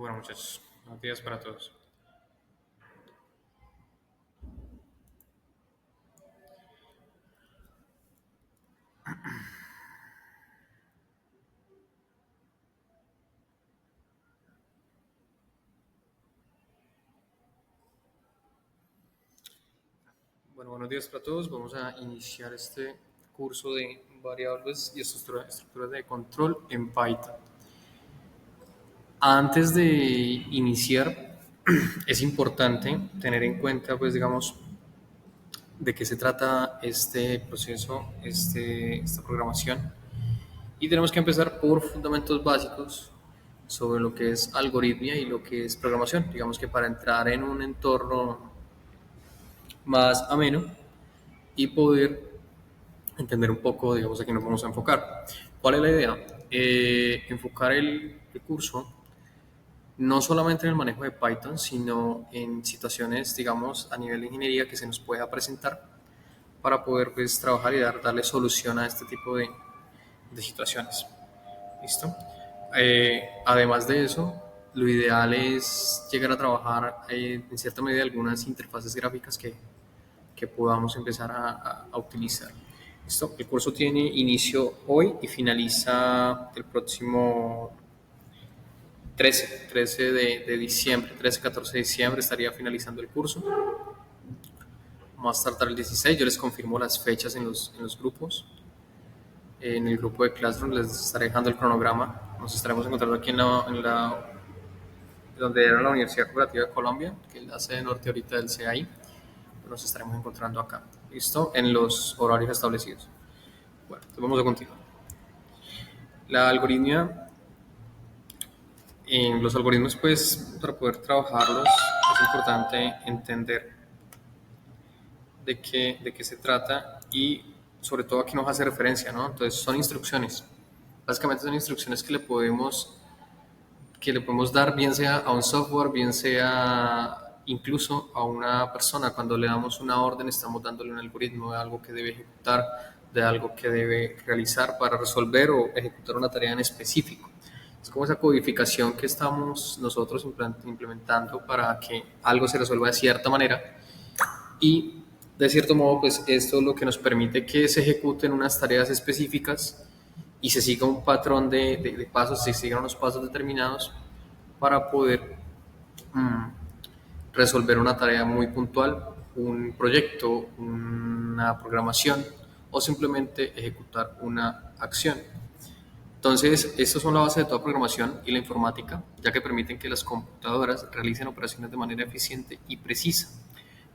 Bueno, muchachos, buenos días para todos. Bueno, buenos días para todos. Vamos a iniciar este curso de variables y estructuras de control en Python. Antes de iniciar, es importante tener en cuenta, pues, digamos, de qué se trata este proceso, esta programación. Y tenemos que empezar por fundamentos básicos sobre lo que es algoritmia y lo que es programación. Digamos que para entrar en un entorno más ameno y poder entender un poco, digamos, a qué nos vamos a enfocar. ¿Cuál es la idea? Enfocar el curso no solamente en el manejo de Python, sino en situaciones, digamos, a nivel de ingeniería que se nos pueda presentar para poder, pues, trabajar y darle solución a este tipo de situaciones. ¿Listo? Además de eso, lo ideal es llegar a trabajar en cierta medida algunas interfaces gráficas que podamos empezar a utilizar. Listo. El curso tiene inicio hoy y finaliza el próximo 13 de diciembre, 14 de diciembre estaría finalizando el curso. Más tardar el 16, yo les confirmo las fechas en los grupos. En el grupo de Classroom les estaré dejando el cronograma. Nos estaremos encontrando aquí donde era la Universidad Cooperativa de Colombia, que es la sede norte ahorita del CAI. Nos estaremos encontrando acá. ¿Listo? En los horarios establecidos. Bueno, entonces vamos a continuar. La algoritmia, en los algoritmos, pues, para poder trabajarlos es importante entender de qué se trata y sobre todo a qué nos hace referencia, ¿no? Entonces son instrucciones. Básicamente son instrucciones que le podemos dar, bien sea a un software, bien sea incluso a una persona. Cuando le damos una orden, estamos dándole un algoritmo de algo que debe ejecutar, de algo que debe realizar para resolver o ejecutar una tarea en específico. Es como esa codificación que estamos nosotros implementando para que algo se resuelva de cierta manera y de cierto modo, pues esto es lo que nos permite que se ejecuten unas tareas específicas y se siga un patrón de pasos, se sigan unos pasos determinados para poder mm, resolver una tarea muy puntual, un proyecto, una programación o simplemente ejecutar una acción. Entonces, estos son la base de toda programación y la informática, ya que permiten que las computadoras realicen operaciones de manera eficiente y precisa.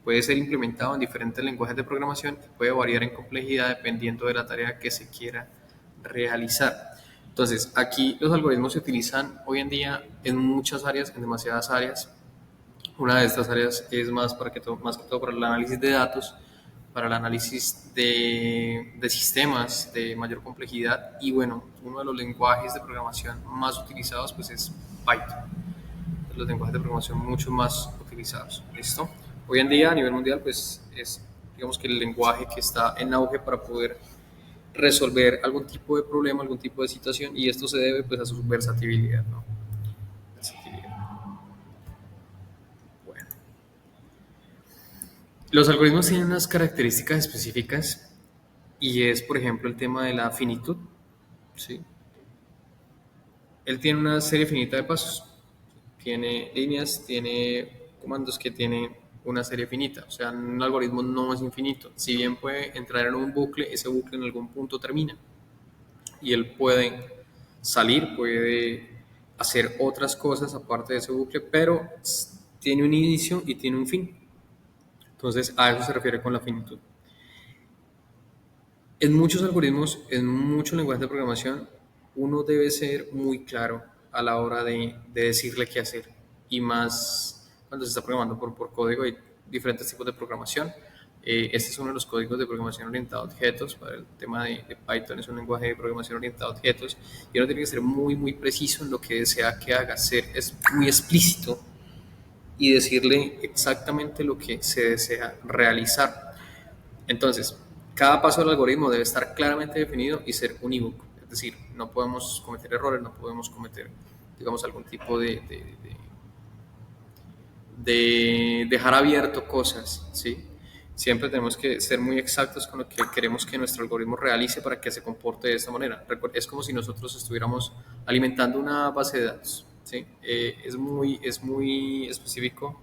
Puede ser implementado en diferentes lenguajes de programación y puede variar en complejidad dependiendo de la tarea que se quiera realizar. Entonces, aquí los algoritmos se utilizan hoy en día en muchas áreas, en demasiadas áreas. Una de estas áreas es más que todo para el análisis de datos, para el análisis de sistemas de mayor complejidad y bueno, uno de los lenguajes de programación más utilizados pues es Python, los lenguajes de programación mucho más utilizados. ¿Listo? Hoy en día a nivel mundial pues es digamos que el lenguaje que está en auge para poder resolver algún tipo de problema, algún tipo de situación y esto se debe pues a su versatilidad, ¿no? Versatilidad. Bueno. Los algoritmos tienen unas características específicas y es, por ejemplo, el tema de la finitud. ¿Sí? Él tiene una serie finita de pasos, tiene líneas, tiene comandos que tienen una serie finita. O sea, un algoritmo no es infinito. Si bien puede entrar en un bucle, ese bucle en algún punto termina y él puede salir, puede hacer otras cosas aparte de ese bucle, pero tiene un inicio y tiene un fin. Entonces, a eso se refiere con la finitud. En muchos algoritmos, en muchos lenguajes de programación, uno debe ser muy claro a la hora de decirle qué hacer. Y más cuando se está programando por código, hay diferentes tipos de programación. Este es uno de los códigos de programación orientada a objetos. Para el tema de Python es un lenguaje de programación orientado a objetos. Y uno tiene que ser muy, muy preciso en lo que desea que haga. Es muy explícito y decirle exactamente lo que se desea realizar. Entonces, cada paso del algoritmo debe estar claramente definido y ser unívoco. Es decir, no podemos cometer errores, no podemos cometer digamos, algún tipo de dejar abierto cosas, ¿sí? Siempre tenemos que ser muy exactos con lo que queremos que nuestro algoritmo realice para que se comporte de esta manera. Es como si nosotros estuviéramos alimentando una base de datos, ¿sí? Es muy específico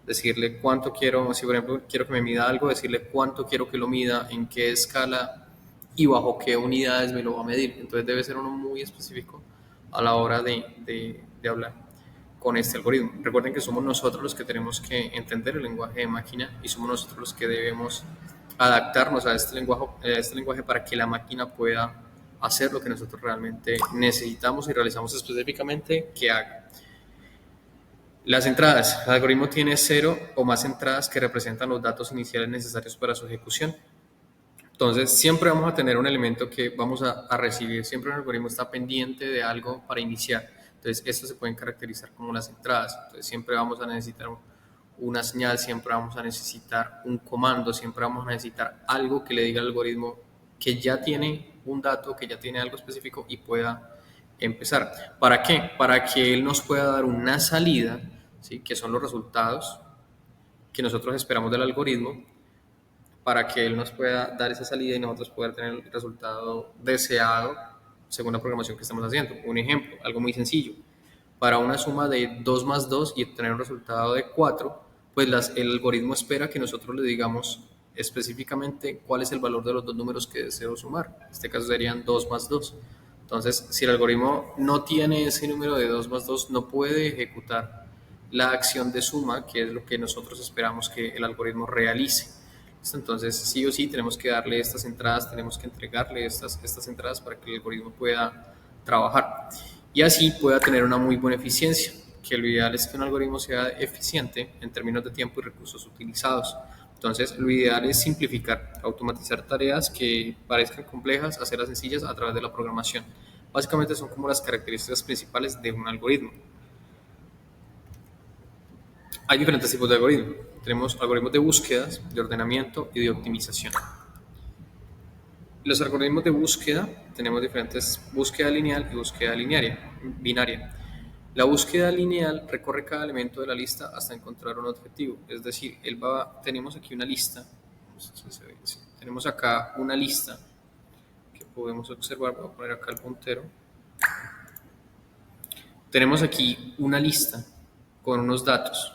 decirle cuánto quiero, si por ejemplo quiero que me mida algo, decirle cuánto quiero que lo mida, en qué escala y bajo qué unidades me lo va a medir. Entonces debe ser uno muy específico a la hora de hablar con este algoritmo. Recuerden que somos nosotros los que tenemos que entender el lenguaje de máquina y somos nosotros los que debemos adaptarnos a este lenguaje para que la máquina pueda hacer lo que nosotros realmente necesitamos y realizamos específicamente que haga. Las entradas. El algoritmo tiene 0 o más entradas que representan los datos iniciales necesarios para su ejecución. Entonces, siempre vamos a tener un elemento que vamos a recibir. Siempre un algoritmo está pendiente de algo para iniciar. Entonces, estos se pueden caracterizar como las entradas. Entonces, siempre vamos a necesitar una señal, siempre vamos a necesitar un comando, siempre vamos a necesitar algo que le diga al algoritmo que ya tiene un dato, que ya tiene algo específico y pueda empezar. ¿Para qué? Para que él nos pueda dar una salida, ¿sí? Que son los resultados que nosotros esperamos del algoritmo, para que él nos pueda dar esa salida y nosotros poder tener el resultado deseado según la programación que estamos haciendo. Un ejemplo, algo muy sencillo. Para una suma de 2 más 2 y obtener un resultado de 4, pues el algoritmo espera que nosotros le digamos específicamente cuál es el valor de los dos números que deseo sumar. En este caso serían 2 más 2. Entonces, si el algoritmo no tiene ese número de 2 más 2, no puede ejecutar la acción de suma, que es lo que nosotros esperamos que el algoritmo realice. Entonces, sí o sí, tenemos que darle estas entradas, tenemos que entregarle estas entradas para que el algoritmo pueda trabajar y así pueda tener una muy buena eficiencia, que lo ideal es que un algoritmo sea eficiente en términos de tiempo y recursos utilizados. Entonces, lo ideal es simplificar, automatizar tareas que parezcan complejas, hacerlas sencillas a través de la programación. Básicamente son como las características principales de un algoritmo. Hay diferentes tipos de algoritmos. Tenemos algoritmos de búsquedas, de ordenamiento y de optimización. Los algoritmos de búsqueda tenemos diferentes: búsqueda lineal y búsqueda binaria. La búsqueda lineal recorre cada elemento de la lista hasta encontrar un objetivo. Es decir, tenemos aquí una lista. Tenemos acá una lista que podemos observar. Voy a poner acá el puntero. Tenemos aquí una lista con unos datos.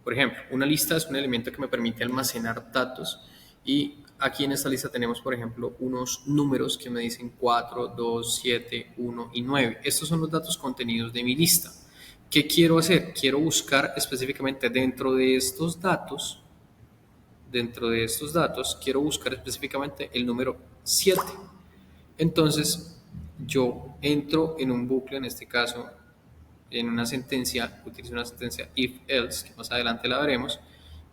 Por ejemplo, una lista es un elemento que me permite almacenar datos y aquí en esta lista tenemos, por ejemplo, unos números que me dicen 4, 2, 7, 1 y 9. Estos son los datos contenidos de mi lista. ¿Qué quiero hacer? Quiero buscar específicamente dentro de estos datos, quiero buscar específicamente el número 7. Entonces, yo entro en un bucle, en este caso, en una sentencia, utilizo una sentencia if-else, que más adelante la veremos,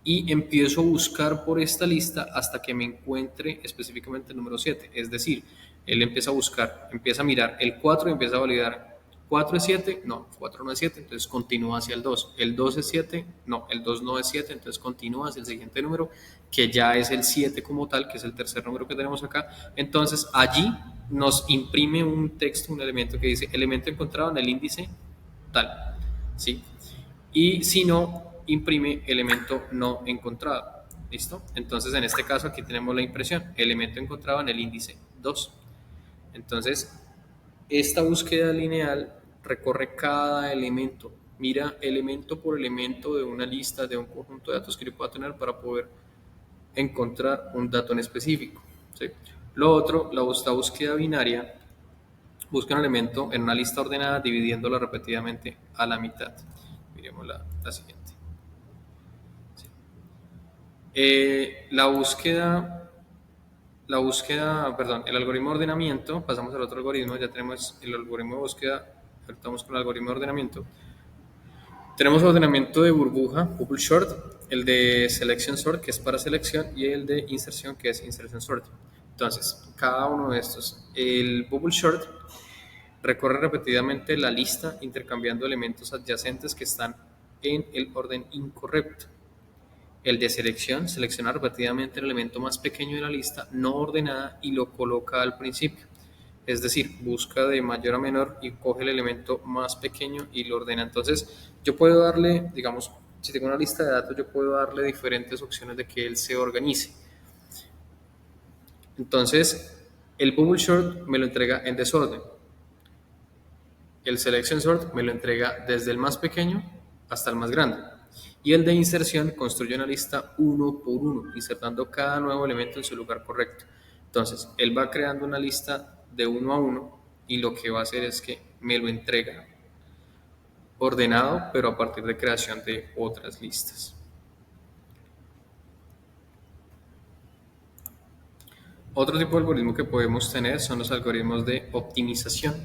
y empiezo a buscar por esta lista hasta que me encuentre específicamente el número 7. Es decir, él empieza a buscar, empieza a mirar el 4 y empieza a validar. ¿4 es 7? No, 4 no es 7, entonces continúa hacia el 2. ¿El 2 es 7? No, el 2 no es 7, entonces continúa hacia el siguiente número, que ya es el 7 como tal, que es el tercer número que tenemos acá. Entonces allí nos imprime un texto, un elemento que dice elemento encontrado en el índice tal, ¿sí? Y si no, imprime elemento no encontrado, ¿listo? Entonces, en este caso, aquí tenemos la impresión, elemento encontrado en el índice 2. Entonces, esta búsqueda lineal recorre cada elemento, mira elemento por elemento de una lista, de un conjunto de datos que yo pueda tener para poder encontrar un dato en específico, ¿sí? Lo otro, la búsqueda binaria, busca un elemento en una lista ordenada dividiéndola repetidamente a la mitad. Miremos la siguiente. Sí. El algoritmo de ordenamiento, pasamos al otro algoritmo, ya tenemos el algoritmo de búsqueda, estamos con el algoritmo de ordenamiento. Tenemos ordenamiento de burbuja, bubble sort, el de selection sort, que es para selección, y el de inserción, que es insertion sort. Entonces, cada uno de estos, el bubble sort recorre repetidamente la lista intercambiando elementos adyacentes que están en el orden incorrecto. El de selección selecciona repetidamente el elemento más pequeño de la lista no ordenada y lo coloca al principio. Es decir, busca de mayor a menor y coge el elemento más pequeño y lo ordena. Entonces, yo puedo darle, digamos, si tengo una lista de datos, yo puedo darle diferentes opciones de que él se organice. Entonces, el bubble sort me lo entrega en desorden. El selection sort me lo entrega desde el más pequeño hasta el más grande. Y el de inserción construye una lista uno por uno, insertando cada nuevo elemento en su lugar correcto. Entonces, él va creando una lista de uno a uno y lo que va a hacer es que me lo entrega ordenado, pero a partir de creación de otras listas. Otro tipo de algoritmo que podemos tener son los algoritmos de optimización.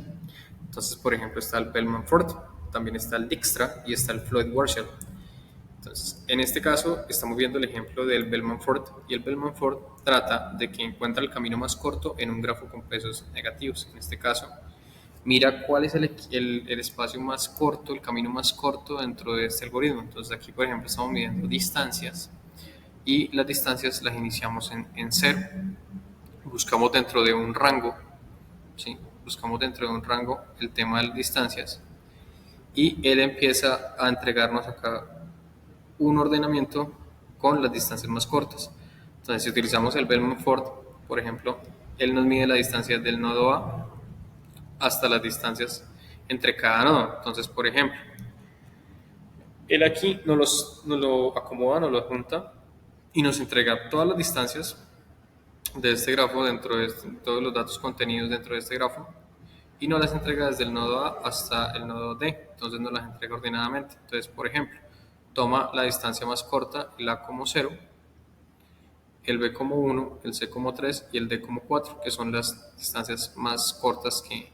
Entonces, por ejemplo, está el Bellman-Ford, también está el Dijkstra y está el Floyd-Warshall. Entonces, en este caso, estamos viendo el ejemplo del Bellman-Ford y el Bellman-Ford trata de que encuentra el camino más corto en un grafo con pesos negativos. En este caso, mira cuál es el espacio más corto, el camino más corto dentro de este algoritmo. Entonces, aquí, por ejemplo, estamos midiendo distancias y las distancias las iniciamos en cero. Buscamos dentro de un rango, ¿sí? Buscamos dentro de un rango el tema de las distancias y él empieza a entregarnos acá un ordenamiento con las distancias más cortas. Entonces, si utilizamos el Bellman-Ford, por ejemplo, él nos mide la distancia del nodo A hasta las distancias entre cada nodo. Entonces, por ejemplo, él aquí nos lo acomoda, nos lo junta y nos entrega todas las distancias de este grafo dentro de todos los datos contenidos dentro de este grafo y nos las entrega desde el nodo A hasta el nodo D, entonces nos las entrega ordenadamente. Entonces, por ejemplo, toma la distancia más corta, el A como 0, el B como 1, el C como 3 y el D como 4, que son las distancias más cortas que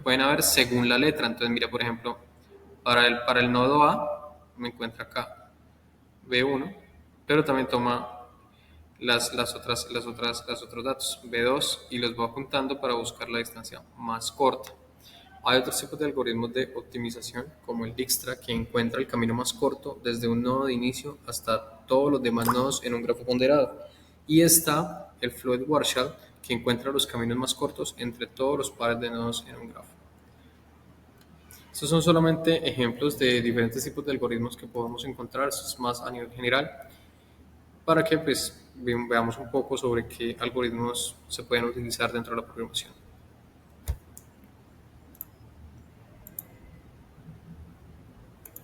pueden haber según la letra. Entonces, mira, por ejemplo, para el nodo A me encuentra acá B1, pero también toma los otros datos, B2, y los va juntando para buscar la distancia más corta. Hay otros tipos de algoritmos de optimización, como el Dijkstra, que encuentra el camino más corto desde un nodo de inicio hasta todos los demás nodos en un grafo ponderado. Y está el Floyd-Warshall, que encuentra los caminos más cortos entre todos los pares de nodos en un grafo. Estos son solamente ejemplos de diferentes tipos de algoritmos que podemos encontrar, esto es más a nivel general, para que pues, veamos un poco sobre qué algoritmos se pueden utilizar dentro de la programación.